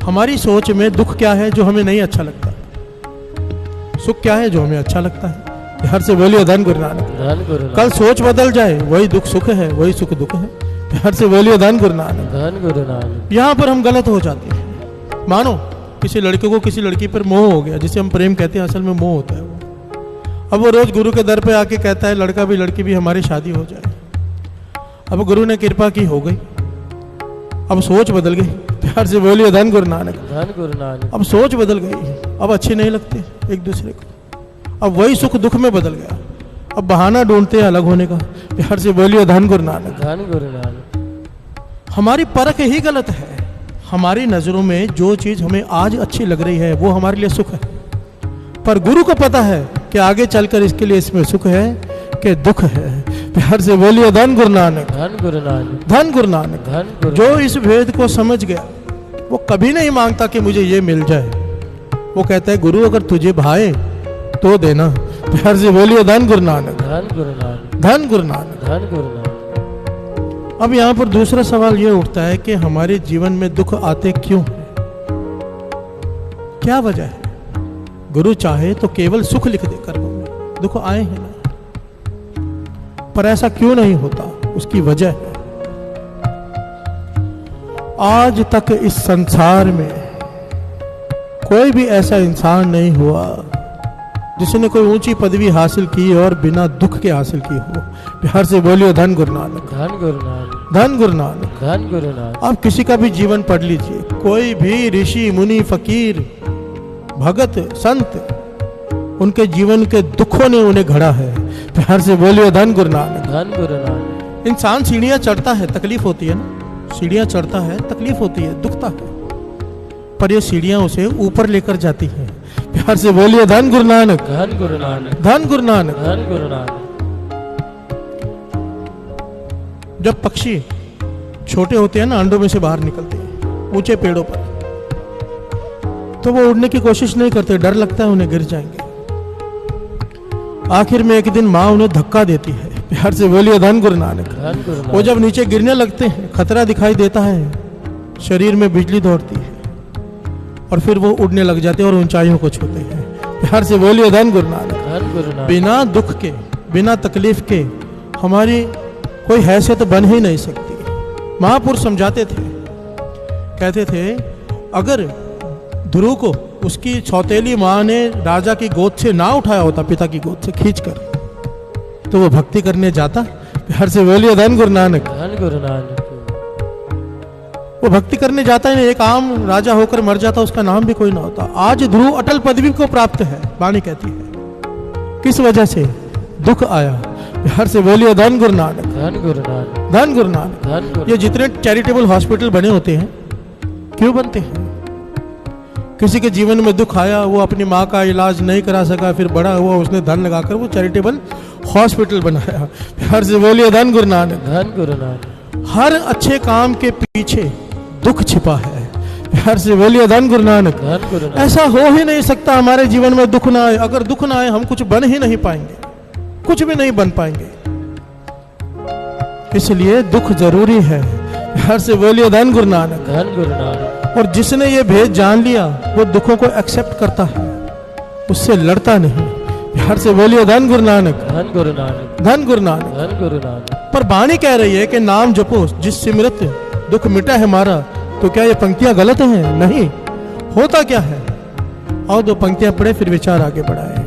हमारी सोच में दुख क्या है जो हमें नहीं अच्छा लगता, सुख क्या है जो हमें अच्छा लगता है। हर से बोलिए धन गुरु नानक। कल सोच बदल जाए, वही दुख सुख है, वही सुख दुख है। हर से बोलिए धन गुरु नानक। यहाँ पर हम गलत हो जाते हैं। मानो किसी लड़के को किसी लड़की पर मोह हो गया, जिसे हम प्रेम कहते हैं, असल में मोह होता है वो। अब वो रोज गुरु के दर पे आके कहता है लड़का भी लड़की भी हमारी शादी हो जाए। अब गुरु ने कृपा की, हो गई। अब सोच बदल गई। प्यार से बोलिए धन गुरु नानक। अब सोच बदल गई, अब अच्छे नहीं लगते एक दूसरे को। अब वही सुख दुख में बदल गया। अब बहाना ढूंढते हैं अलग होने का। प्यार से बोलिए धन गुरु नानक। हमारी परख ही गलत है। हमारी नजरों में जो चीज हमें आज अच्छी लग रही है वो हमारे लिए सुख है, पर गुरु को पता है कि आगे चलकर इसके लिए इसमें सुख है कि दुख है। प्यार से बोलिए धन गुरु नानक। धन गुरु नानक। जो इस भेद को समझ गया वो कभी नहीं मांगता कि मुझे ये मिल जाए। वो कहता है गुरु अगर तुझे भाए तो देना। प्यार से बोलिए धन गुरु नानक। धन गुरु नानक। अब यहाँ पर दूसरा सवाल ये उठता है कि हमारे जीवन में दुख आते क्यों हैं? क्या वजह है? गुरु चाहे तो केवल सुख लिख दे कर्मों में, दुख आए हैं ना, पर ऐसा क्यों नहीं होता? उसकी वजह है आज तक इस संसार में कोई भी ऐसा इंसान नहीं हुआ जिसने कोई ऊंची पदवी हासिल की और बिना दुख के हासिल की हो। प्यार से बोलिए धन गुरु नानक। धन गुरु नानक। आप किसी का भी जीवन पढ़ लीजिए, कोई भी ऋषि मुनि फकीर भगत संत, उनके जीवन के दुखों ने उन्हें घड़ा है। प्यार से बोलिए धन गुरु नानक। इंसान सीढ़ियां चढ़ता है, तकलीफ होती है ना, सीढ़ियां चढ़ता है, तकलीफ होती है, दुखता है, पर ये सीढ़ियां उसे ऊपर लेकर जाती हैं। प्यार से बोलिए धन गुरु नानक। धन गुरु नानक। जब पक्षी छोटे होते हैं ना, अंडों में से बाहर निकलते हैं ऊंचे पेड़ों पर, तो वो उड़ने की कोशिश नहीं करते, डर लगता है उन्हें गिर जाएंगे। आखिर में एक दिन माँ उन्हें धक्का देती है। प्यार से बोलिए धन गुरु नानक। वो जब नीचे गिरने लगते हैं, खतरा दिखाई देता है, शरीर में बिजली दौड़ती है और फिर वो उड़ने लग जाते हैं और ऊंचाइयों को छूते हैं। प्यार से बोलिए धन गुरु नानक। बिना दुख के, बिना तकलीफ के हमारी कोई हैसियत बन ही नहीं सकती। महापुरुष समझाते थे, कहते थे अगर ध्रुव को उसकी सौतेली माँ ने राजा की गोद से ना उठाया होता, पिता की गोद से खींचकर, तो वो भक्ति करने जाता। प्यार से बोलिए धन गुरु नानक। वो भक्ति करने जाता है, एक आम राजा होकर मर जाता, उसका नाम भी कोई ना होता। आज ध्रुव अटल पदवी को प्राप्त है, वाणी कहती है। किस वजह से? दुख आया। प्यार से बोलिए धन गुरु नानक। धन गुरु नानक। ये जितने चैरिटेबल हॉस्पिटल बने होते हैं, क्यों बनते हैं? किसी के जीवन में दुख आया, वो अपनी माँ का इलाज नहीं करा सका, फिर बड़ा हुआ, उसने धन लगाकर वो चैरिटेबल हॉस्पिटल बनाया। प्यार से बोलिए धन गुरु नानक। हर अच्छे काम के पीछे दुख छिपा है। प्यार से बोलिए धन गुरु नानक। ऐसा हो ही नहीं सकता हमारे जीवन में दुख ना आए। अगर दुख ना आए हम कुछ बन ही नहीं पाएंगे, कुछ भी नहीं बन पाएंगे। इसलिए दुख जरूरी है। प्यार से बोलिए धन गुरु नानक। और जिसने ये भेद जान लिया वो दुखों को एक्सेप्ट करता है, उससे लड़ता नहीं। प्यार से बोलिए धन गुरु नानक। धन गुरु नानक। पर वाणी कह रही है कि नाम जपो जिस सिमरत दुख मिटा है मारा। तो क्या ये पंक्तियां गलत हैं? नहीं। होता क्या है? और दो पंक्तियां पढ़े फिर विचार आगे बढ़ाए।